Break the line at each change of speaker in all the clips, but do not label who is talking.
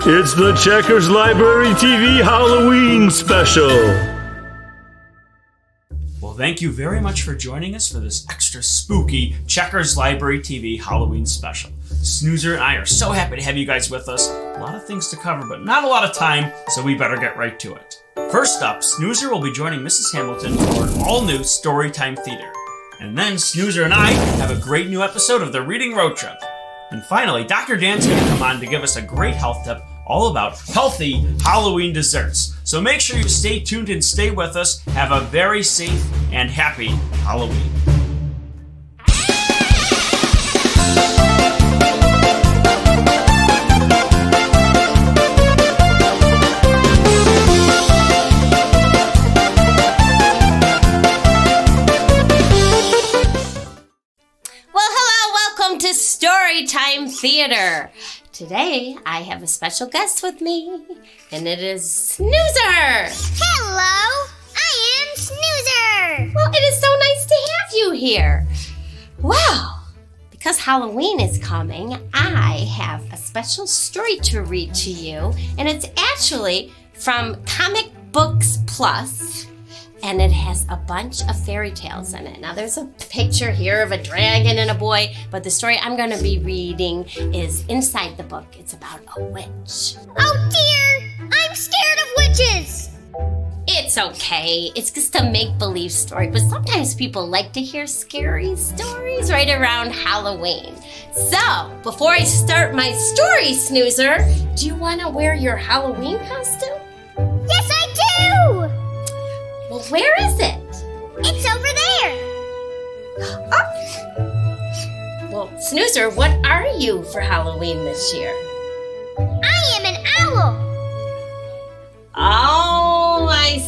It's the Checkers Library TV Halloween special.
Well, thank you very much for joining us for this extra spooky Checkers Library TV Halloween special. Snoozer and I are so happy to have you guys with us. A lot of things to cover, but not a lot of time, so we better get right to it. First up, Snoozer will be joining Mrs. Hamilton for an all-new Storytime Theater. And then Snoozer and I have a great new episode of the Reading Road Trip. And finally, Dr. Dan's going to come on to give us a great health tip all about healthy Halloween desserts. So make sure you stay tuned and stay with us. Have a very safe and happy Halloween.
Storytime Theater. Today, I have a special guest with me, and it is Snoozer.
Hello, I am Snoozer.
Well, it is so nice to have you here. Well, because Halloween is coming, I have a special story to read to you, and it's actually from Comic Books Plus. And it has a bunch of fairy tales in it. Now, there's a picture here of a dragon and a boy, but the story I'm going to be reading is inside the book. It's about a witch.
Oh, dear! I'm scared of witches!
It's okay. It's just a make-believe story, but sometimes people like to hear scary stories right around Halloween. So, before I start my story, Snoozer, do you want to wear your Halloween costume?
Yes, I do!
Well, where is it?
It's over there.
Oh. Well, Snoozer, what are you for Halloween this year?
I am an owl.
Oh, I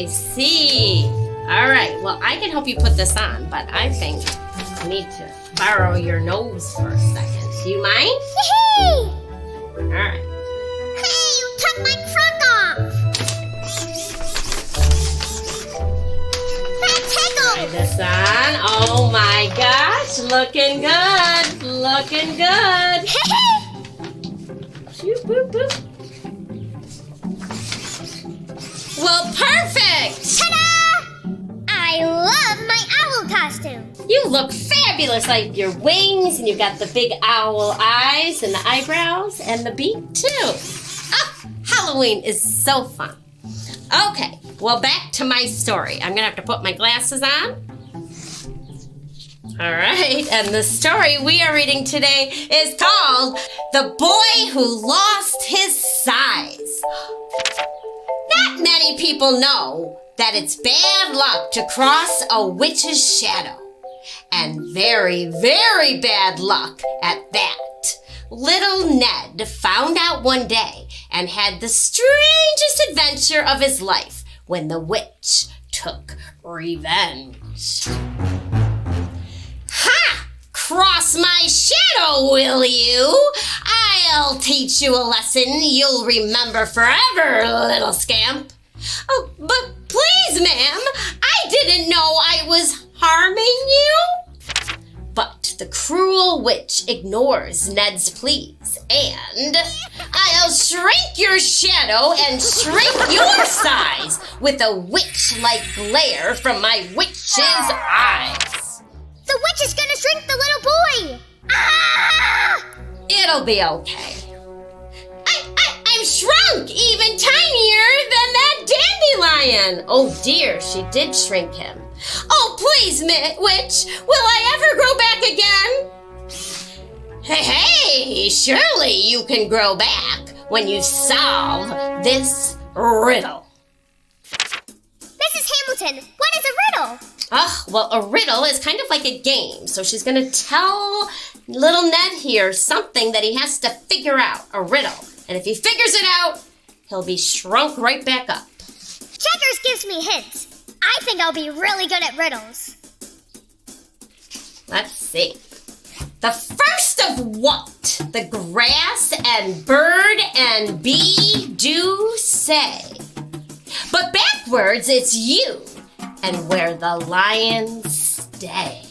see. All right, well, I can help you put this on, but I think I need to borrow your nose for a second. Do you mind?
Yay!
All right.
Hey, you took my trunk off.
Try this on. Oh my gosh, looking good. Shoot, boop, boop. Well, perfect.
Ta-da! I love my owl costume.
You look fabulous, like your wings, and you've got the big owl eyes and the eyebrows and the beak too. Ah, Halloween is so fun. Okay, well, back to my story. I'm gonna have to put my glasses on. All right, and the story we are reading today is called The Boy Who Lost His Size. Not many people know that it's bad luck to cross a witch's shadow. And very, very bad luck at that. Little Ned found out one day and had the strangest adventure of his life when the witch took revenge. Ha! Cross my shadow, will you? I'll teach you a lesson you'll remember forever, little scamp. Oh, but please, ma'am, I didn't know I was harming you. But the cruel witch ignores Ned's pleas, and I'll shrink your shadow and shrink your size with a witch-like glare from my witch's eyes.
The witch is gonna shrink the little boy. Ah!
It'll be okay. I'm shrunk even tinier than that dandelion. Oh dear, she did shrink him. Oh, please, witch, will I ever grow back again? Hey, surely you can grow back when you solve this riddle.
Mrs. Hamilton, what is a riddle?
Oh, well, a riddle is kind of like a game. So she's going to tell little Ned here something that he has to figure out, a riddle. And if he figures it out, he'll be shrunk right back up.
Checkers gives me hints. I think I'll be really good at riddles.
Let's see. The first of what the grass and bird and bee do say. But backwards, it's you and where the lions stay.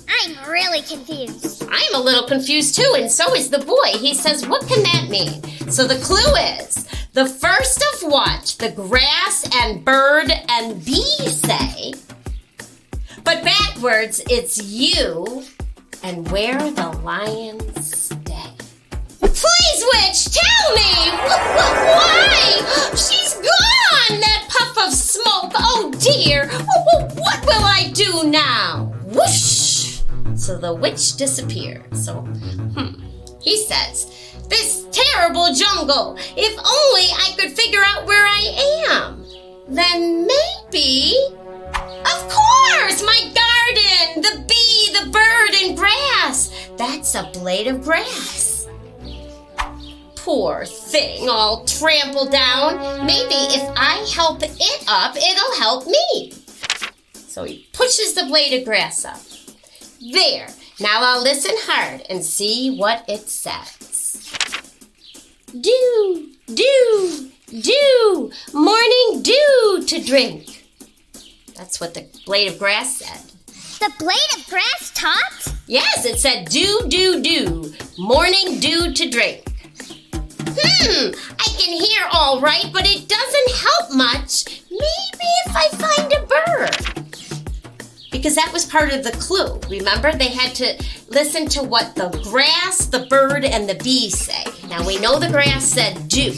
I'm really confused.
I'm I'm a little confused too, and so is the boy. He says, what can that mean? So the clue is, the first of what the grass and bird and bee say, but backwards it's you and where the lions stay. Please, witch, tell me! Why? She's gone! That puff of smoke! Oh dear! What will I do now? Whoosh! So the witch disappeared. So, he says, this terrible jungle! If only I could figure out where I am! Then maybe... Of course! My garden! The bee, the bird, and grass! That's a blade of grass. Poor thing, all trampled down. Maybe if I help it up, it'll help me. So he pushes the blade of grass up. There. Now I'll listen hard and see what it says. Dew, dew, dew, morning dew to drink. That's what the blade of grass said.
The blade of grass talked?
Yes, it said dew, dew, dew, morning dew to drink. I can hear all right, but it doesn't help much. Maybe if I find a bird. Because that was part of the clue. Remember, they had to listen to what the grass, the bird, and the bee say. Now, we know the grass said do.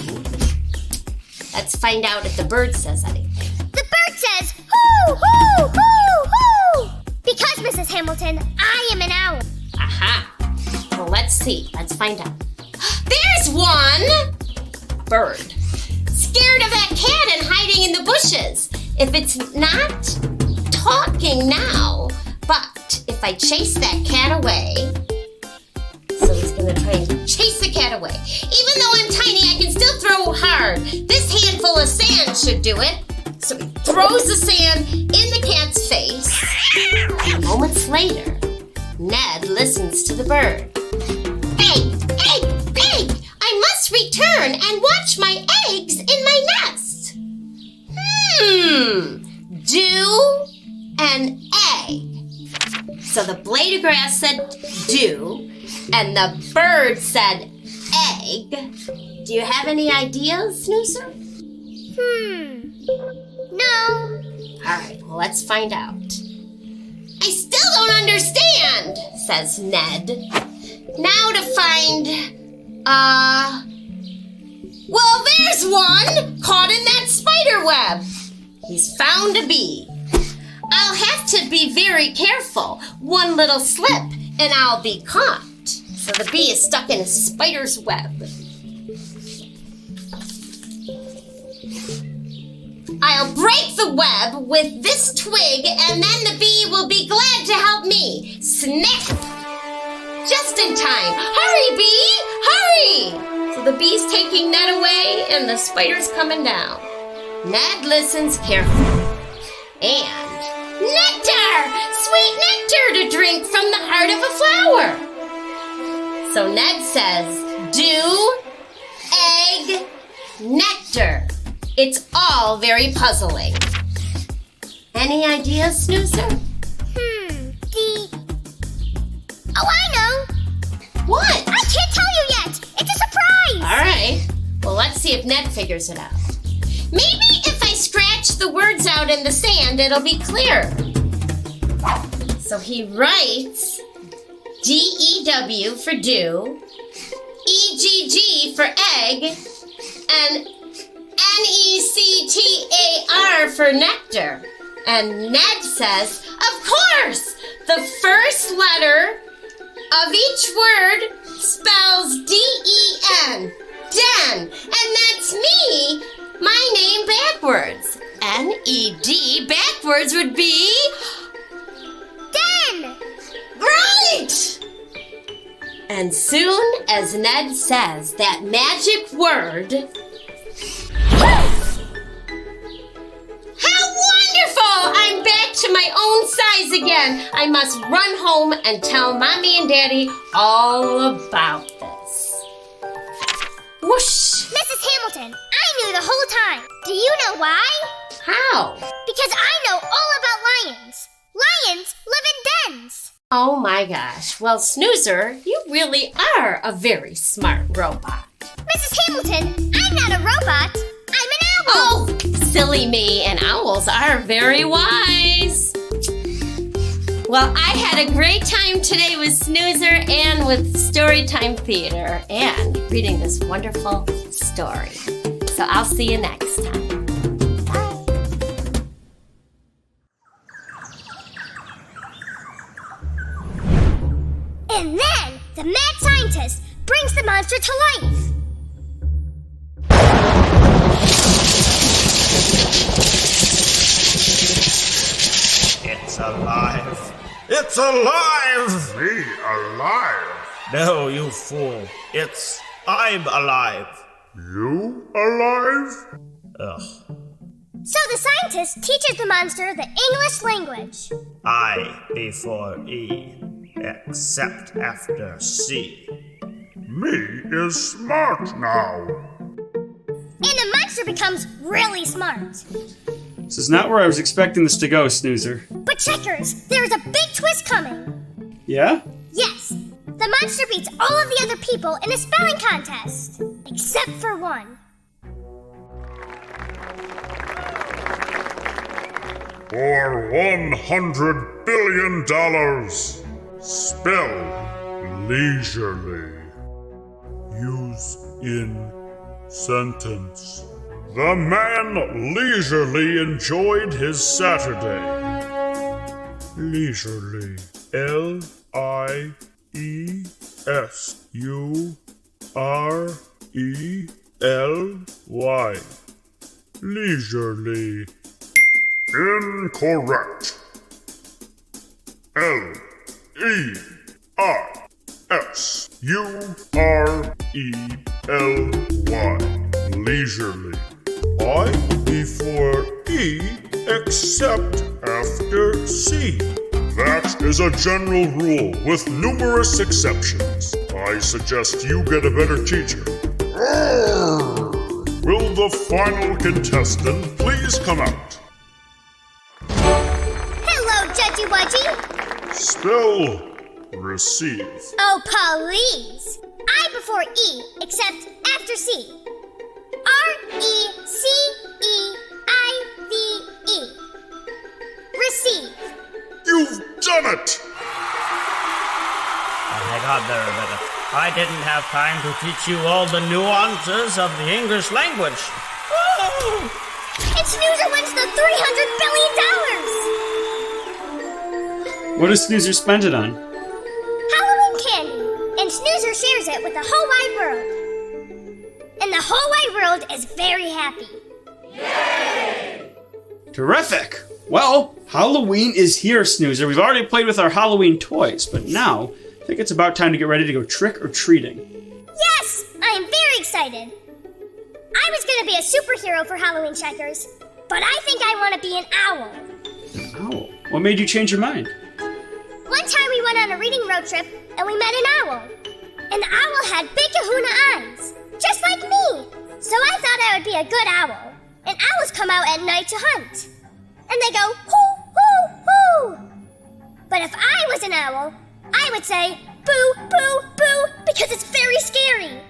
Let's find out if the bird says anything.
The bird says, hoo, hoo, hoo, hoo. Because, Mrs. Hamilton, I am an owl.
Aha. Well, let's see. Let's find out. There's one! Bird. Scared of that cat and hiding in the bushes. If it's not talking now, but if I chase that cat away, so he's gonna try and chase the cat away. Even though I'm tiny, I can still throw hard. This handful of sand should do it. So he throws the sand in the cat's face. And moments later, Ned listens to the bird. Egg! Egg! Egg! I must return and watch my eggs in my nest. Dew and egg. So the blade of grass said dew, and the bird said egg. Do you have any ideas, Snoozer?
No.
Alright, well, let's find out. I still don't understand, says Ned. Now to find, well, there's one caught in that spider web. He's found a bee. I'll have to be very careful. One little slip and I'll be caught. So the bee is stuck in a spider's web. I'll break the web with this twig and then the bee will be glad to help me. Snap! Just in time. Hurry, bee! Hurry! So the bee's taking Ned away and the spider's coming down. Ned listens carefully. And nectar! Sweet nectar to drink from the heart of a flower. So Ned says, dew, egg, nectar. It's all very puzzling. Any ideas, Snoozer?
Oh, I know.
What?
I can't tell you yet. It's a surprise.
All right. Well, let's see if Ned figures it out. Maybe if I scratch the words out in the sand, it'll be clearer. So he writes D-E-W for dew, E-G-G for egg, and N-E-C-T-A-R for nectar. And Ned says, of course, the first letter of each word spells D-E-N, den, and that's me, my name backwards. N-E-D backwards would be...
Den!
Right! And soon as Ned says that magic word... How wonderful! I'm back to my own size again. I must run home and tell Mommy and Daddy all about this. Whoosh!
Mrs. Hamilton, I knew the whole time. Do you know why?
How?
Because I know all about lions. Lions live in dens.
Oh my gosh. Well, Snoozer, you really are a very smart robot.
Mrs. Hamilton, I'm not a robot. I'm an owl.
Oh, silly me, and owls are very wise. Well, I had a great time today with Snoozer and with Storytime Theater and reading this wonderful story. So I'll see you next time.
And then the mad scientist brings the monster to life.
It's alive. It's alive!
Me alive?
No, you fool. I'm alive.
You alive?
Ugh.
So the scientist teaches the monster the English language.
I before E, except after C.
Me is smart now.
And the monster becomes really smart.
This is not where I was expecting this to go, Snoozer.
But Checkers, there is a big twist coming.
Yeah?
Yes, the monster beats all of the other people in a spelling contest. Except for one.
For $100 billion, spell leisurely. Use in sentence. The man leisurely enjoyed his Saturday. Leisurely. L-I-E-S-U-R-E-L-Y. Leisurely. Incorrect. Leisurely. Leisurely. I before E except after C. That is a general rule with numerous exceptions. I suggest you get a better teacher. Will the final contestant please come out?
Hello, Judgy Wudgy.
Spell receive.
Oh, please. I before E, except after C. R-E-C-E-I-V-E. Receive.
You've done it!
Hang on there a minute. I didn't have time to teach you all the nuances of the English language.
Woo! And Snoozer wins the $300 billion!
What does Snoozer spend it on?
Halloween candy. And Snoozer shares it with the whole wide world. And the whole wide world is very happy.
Terrific! Well, Halloween is here, Snoozer. We've already played with our Halloween toys, but now I think it's about time to get ready to go trick-or-treating.
Yes! I am very excited. I was going to be a superhero for Halloween, Checkers, but I think I want to be an owl.
Oh, what made you change your mind?
One time we went on a reading road trip and we met an owl. And the owl had big kahuna eyes, just like me. So I thought I would be a good owl. And owls come out at night to hunt. And they go, hoo, hoo, hoo. But if I was an owl, I would say, boo, boo, boo, because it's very scary.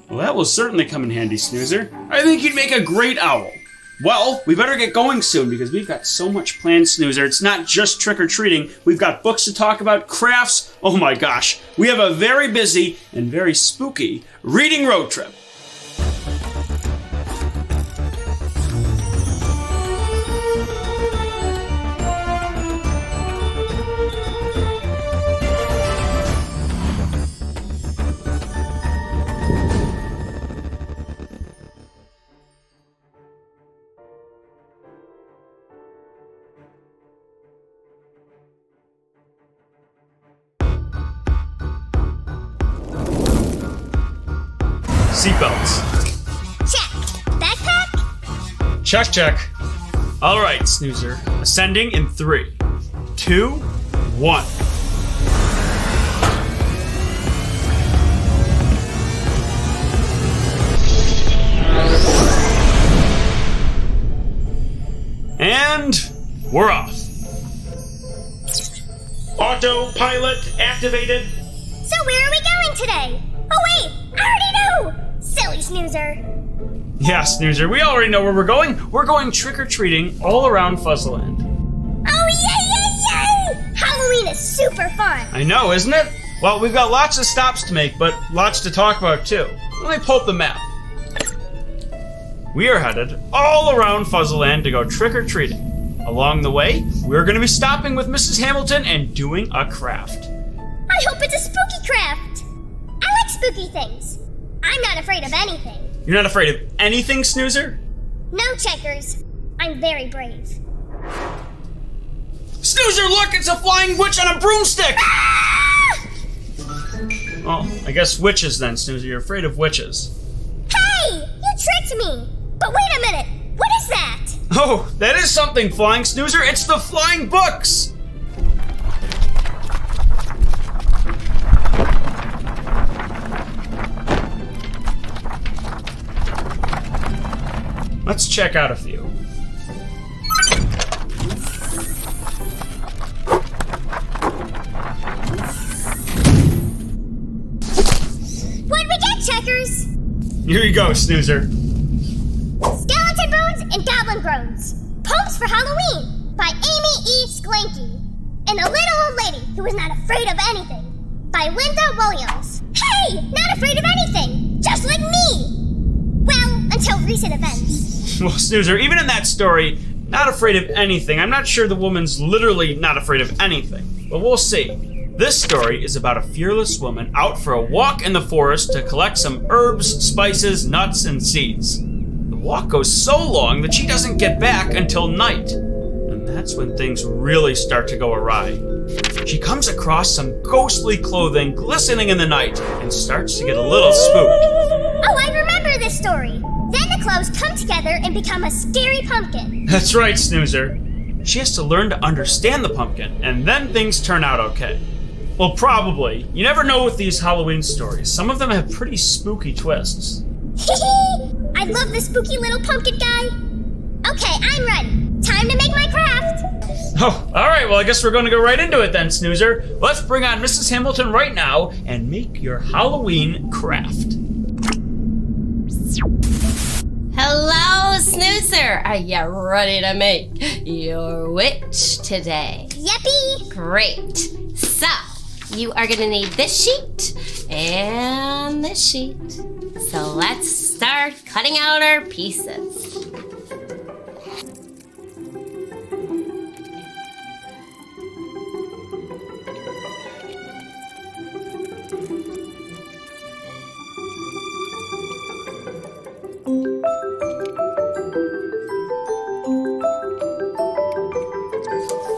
Well, that will certainly come in handy, Snoozer. I think you'd make a great owl. Well, we better get going soon because we've got so much planned, Snoozer. It's not just trick-or-treating. We've got books to talk about, crafts. Oh my gosh. We have a very busy and very spooky reading road trip.
Seatbelts.
Check. Backpack?
Check, check. All right, Snoozer. Ascending in 3, 2, 1. And we're off.
Auto
Autopilot activated.
So where are we going today? Oh wait, I already know! Silly snoozer.
Yeah, Snoozer, we already know where we're going. We're going trick-or-treating all around Fuzzleland.
Oh yay, yay, yay! Halloween is super fun.
I know, isn't it? Well, we've got lots of stops to make, but lots to talk about too. Let me pull up the map. We are headed all around Fuzzleland to go trick-or-treating. Along the way, we're going to be stopping with Mrs. Hamilton and doing a craft.
I hope it's a spooky craft. I like spooky things. I'm not afraid of anything.
You're not afraid of anything, Snoozer?
No, Checkers. I'm very brave.
Snoozer, look! It's a flying witch on a broomstick!
Ah!
Oh, I guess witches then, Snoozer. You're afraid of witches.
Hey! You tricked me! But wait a minute! What is that?
Oh, that is something flying, Snoozer. It's the flying books! Let's check out a few.
What'd we get, Checkers?
Here you go, Snoozer.
Skeleton Bones and Goblin Groans. Poems for Halloween by Amy E. Sklanky. And A Little Old Lady Who Was Not Afraid of Anything by Linda Williams. Hey! Not afraid of anything! Just like me! Well, until recent events.
Well, Snoozer, even in that story, not afraid of anything. I'm not sure the woman's literally not afraid of anything, but we'll see. This story is about a fearless woman out for a walk in the forest to collect some herbs, spices, nuts, and seeds. The walk goes so long that she doesn't get back until night. And that's when things really start to go awry. She comes across some ghostly clothing glistening in the night and starts to get a little spooked.
Oh, I remember this story. Then the clothes come together and become a scary pumpkin.
That's right, Snoozer. She has to learn to understand the pumpkin, and then things turn out okay. Well, probably. You never know with these Halloween stories. Some of them have pretty spooky twists.
I love the spooky little pumpkin guy. Okay, I'm ready. Time to make my craft.
Oh, all right. Well, I guess we're going to go right into it then, Snoozer. Let's bring on Mrs. Hamilton right now and make your Halloween craft.
Hello, Snoozer. Are you ready to make your witch today?
Yippee!
Great. So, you are going to need this sheet and this sheet. So let's start cutting out our pieces.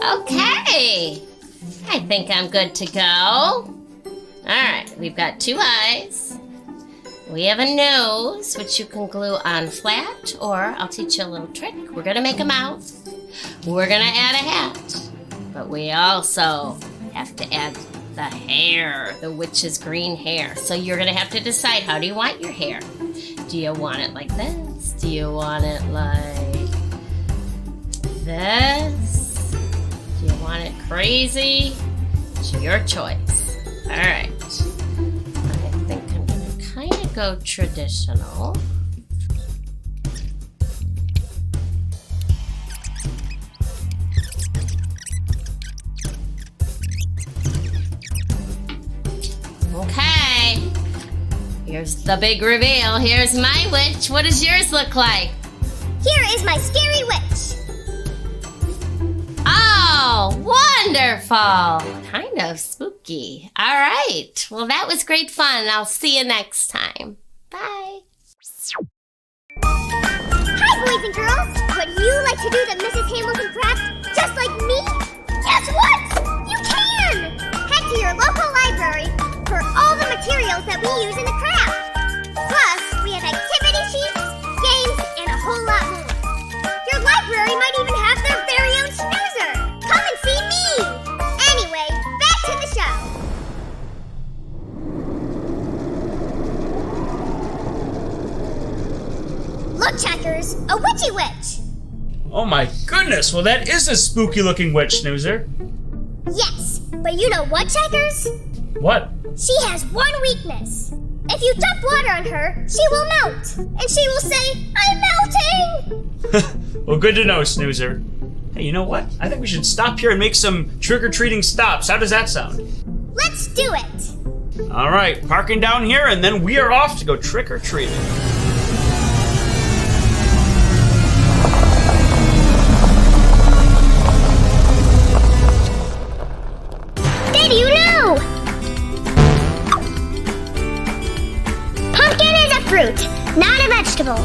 Okay, I think I'm good to go. All right, we've got 2 eyes. We have a nose, which you can glue on flat, or I'll teach you a little trick. We're gonna make a mouth. We're gonna add a hat, but we also have to add the hair, the witch's green hair. So you're gonna have to decide, how do you want your hair? Do you want it like this? Do you want it like this? Do you want it crazy? It's your choice. All right. I think I'm gonna kind of go traditional. Okay. Here's the big reveal. Here's my witch. What does yours look like?
Here is my scary witch.
Oh, wonderful. Kind of spooky. All right. Well, that was great fun. I'll see you next time. Bye.
Hi, boys and girls. Would you like to do the Mrs. Hamilton craft just like me? Guess what? You can! Head to your local library for all the materials that we use in the craft. Plus, we have activity sheets, games, and a whole lot more. Your library might even have their very own snoozer. Come and see me! Anyway, back to the show. Look, Checkers, a witchy witch.
Oh my goodness, well that is a spooky looking witch, Snoozer.
Yes, But you know what, Checkers?
What?
She has one weakness. If you dump water on her, she will melt. And she will say, I'm melting!
Well, good to know, Snoozer. Hey, you know what? I think we should stop here and make some trick-or-treating stops. How does that sound?
Let's do it!
All right, parking down here, and then we are off to go trick-or-treating.
Did you know? Pumpkin is a fruit, not a vegetable.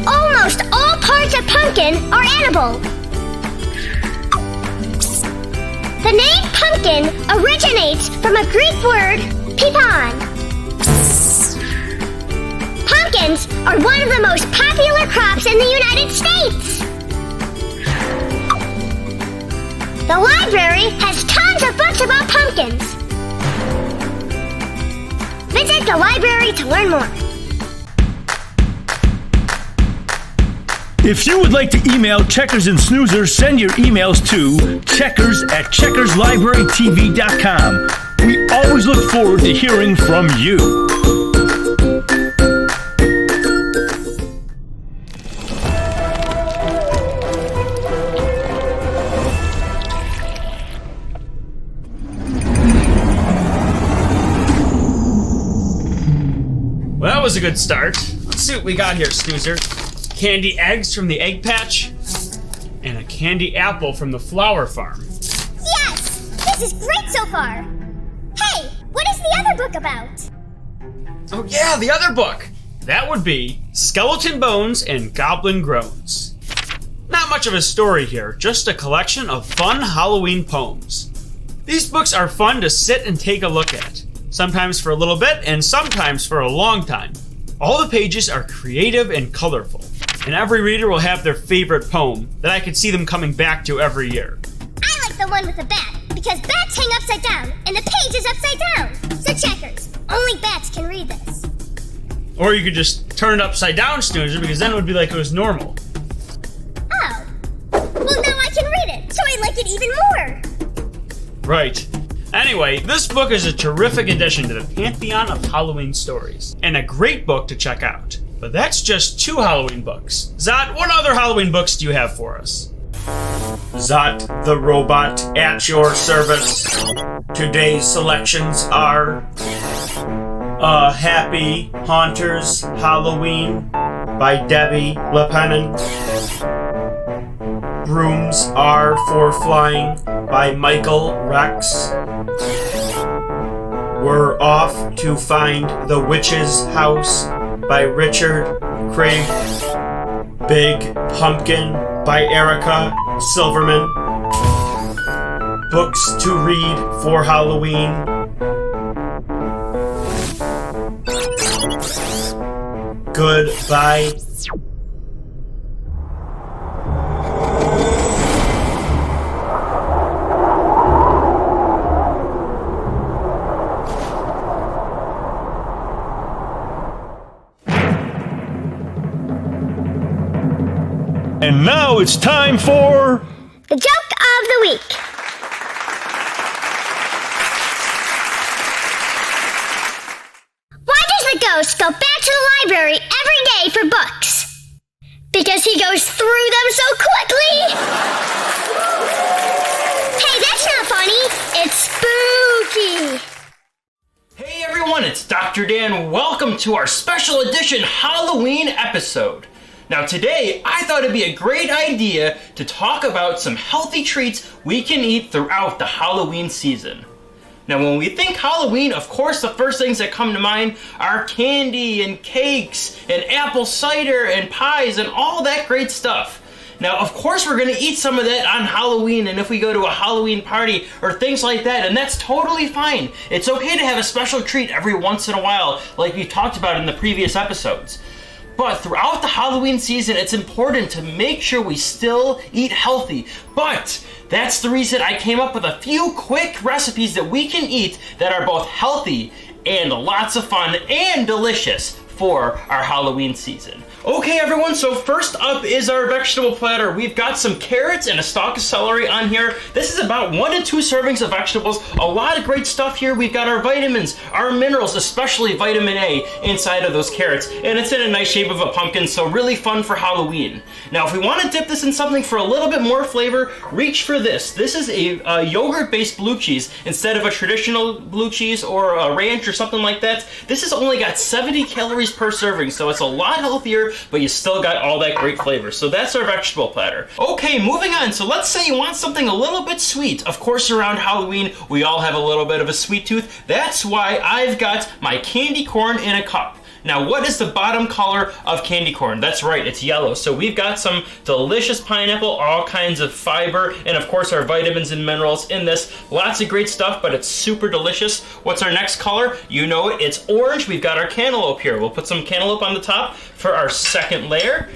Almost all parts of pumpkin are edible. The name pumpkin originates from a Greek word, pipon. Pumpkins are one of the most popular crops in the United States. The library has tons of books about pumpkins. Visit the library to learn more.
If you would like to email Checkers and Snoozer, send your emails to checkers@checkerslibrarytv.com. We always look forward to hearing from you.
Well, that was a good start. Let's see what we got here, Snoozer. Candy eggs from the egg patch, and a candy apple from the flower farm.
Yes! This is great so far! Hey, what is the other book about?
Oh yeah, the other book! That would be Skeleton Bones and Goblin Groans. Not much of a story here, just a collection of fun Halloween poems. These books are fun to sit and take a look at, sometimes for a little bit and sometimes for a long time. All the pages are creative and colorful, and every reader will have their favorite poem that I could see them coming back to every year.
I like the one with the bat, because bats hang upside down, and the page is upside down. So Checkers, only bats can read this.
Or you could just turn it upside down, Snoozer, because then it would be like it was normal.
Oh. Well, now I can read it, so I like it even more.
Right. Anyway, this book is a terrific addition to the pantheon of Halloween stories, and a great book to check out. But that's just 2 Halloween books. Zot, what other Halloween books do you have for us? Zot the robot at your service. Today's selections are Happy Haunters Halloween by Debbie LePennon. Brooms Are for Flying by Michael Rex. We're Off to Find the Witch's House by Richard Craig. Big Pumpkin by Erica Silverman. Books to read for Halloween. Goodbye.
And now it's time for
The joke of the week. Why does the ghost go back to the library every day for books? Because he goes through them so quickly. Hey, that's not funny. It's spooky.
Hey everyone, it's Dr. Dan. Welcome to our special edition Halloween episode. Now today, I thought it'd be a great idea to talk about some healthy treats we can eat throughout the Halloween season. Now when we think Halloween, of course the first things that come to mind are candy and cakes and apple cider and pies and all that great stuff. Now of course we're gonna eat some of that on Halloween, and if we go to a Halloween party or things like that, and that's totally fine. It's okay to have a special treat every once in a while like we talked about in the previous episodes. But throughout the Halloween season, it's important to make sure we still eat healthy. But that's the reason I came up with a few quick recipes that we can eat that are both healthy and lots of fun and delicious for our Halloween season. Okay, everyone, so first up is our vegetable platter. We've got some carrots and a stalk of celery on here. This is about 1 to 2 servings of vegetables. A lot of great stuff here. We've got our vitamins, our minerals, especially vitamin A inside of those carrots. And it's in a nice shape of a pumpkin, so really fun for Halloween. Now, if we want to dip this in something for a little bit more flavor, reach for this. This is a yogurt-based blue cheese instead of a traditional blue cheese or a ranch or something like that. This has only got 70 calories per serving, so it's a lot healthier, but you still got all that great flavor. So that's our vegetable platter. Okay, moving on. So let's say you want something a little bit sweet. Of course, around Halloween, we all have a little bit of a sweet tooth. That's why I've got my candy corn in a cup. Now, what is the bottom color of candy corn? That's right, it's yellow. So we've got some delicious pineapple, all kinds of fiber, and of course our vitamins and minerals in this. Lots of great stuff, but it's super delicious. What's our next color? You know it, it's orange. We've got our cantaloupe here. We'll put some cantaloupe on the top for our second layer.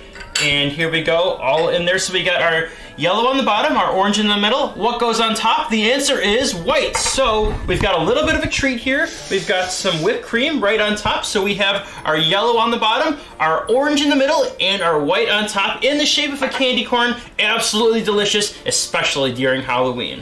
And here we go, all in there. So we got our yellow on the bottom, our orange in the middle. What goes on top? The answer is white. So we've got a little bit of a treat here. We've got some whipped cream right on top. So we have our yellow on the bottom, our orange in the middle, and our white on top in the shape of a candy corn. Absolutely delicious, especially during Halloween.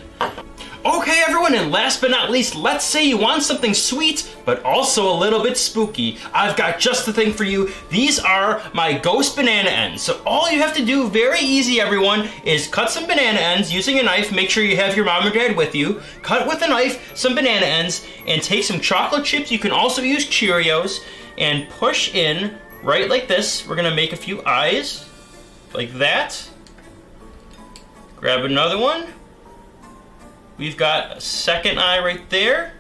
Okay, everyone, and last but not least, let's say you want something sweet, but also a little bit spooky. I've got just the thing for you. These are my ghost banana ends. So all you have to do, very easy, everyone, is cut some banana ends using a knife. Make sure you have your mom or dad with you. Cut with a knife some banana ends, and take some chocolate chips. You can also use Cheerios, and push in right like this. We're gonna make a few eyes, like that. Grab another one. We've got a second eye right there.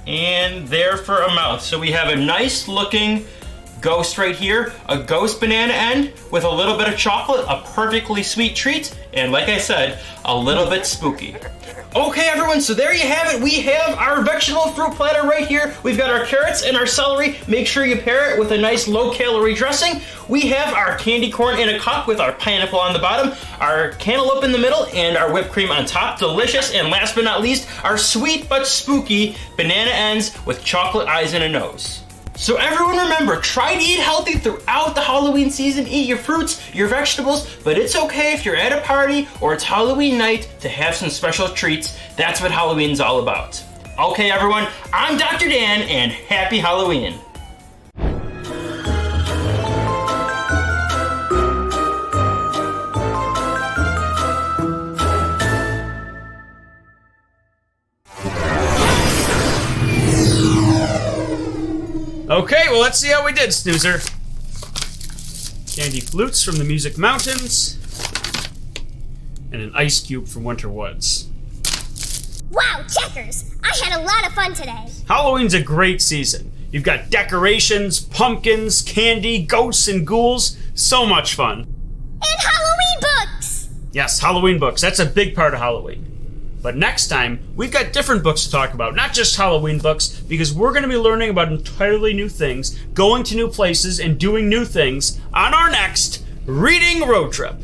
And there for a mouth. So we have a nice looking ghost right here. A ghost banana end with a little bit of chocolate. A perfectly sweet treat. And like I said, a little bit spooky. Okay, everyone, so there you have it. We have our vegetable fruit platter right here. We've got our carrots and our celery. Make sure you pair it with a nice low-calorie dressing. We have our candy corn in a cup with our pineapple on the bottom, our cantaloupe in the middle, and our whipped cream on top. Delicious. And last but not least, our sweet but spooky banana ends with chocolate eyes and a nose. So everyone remember, try to eat healthy throughout the Halloween season. Eat your fruits, your vegetables, but it's okay if you're at a party or it's Halloween night to have some special treats. That's what Halloween's all about. Okay, everyone, I'm Dr. Dan, and happy Halloween.
Okay, well, let's see how we did, Snoozer. Candy flutes from the Music Mountains, and an ice cube from Winter Woods.
Wow, Checkers! I had a lot of fun today.
Halloween's a great season. You've got decorations, pumpkins, candy, ghosts, and ghouls. So much fun.
And Halloween books!
Yes, Halloween books. That's a big part of Halloween. But next time, we've got different books to talk about, not just Halloween books, because we're going to be learning about entirely new things, going to new places, and doing new things on our next Reading Road Trip.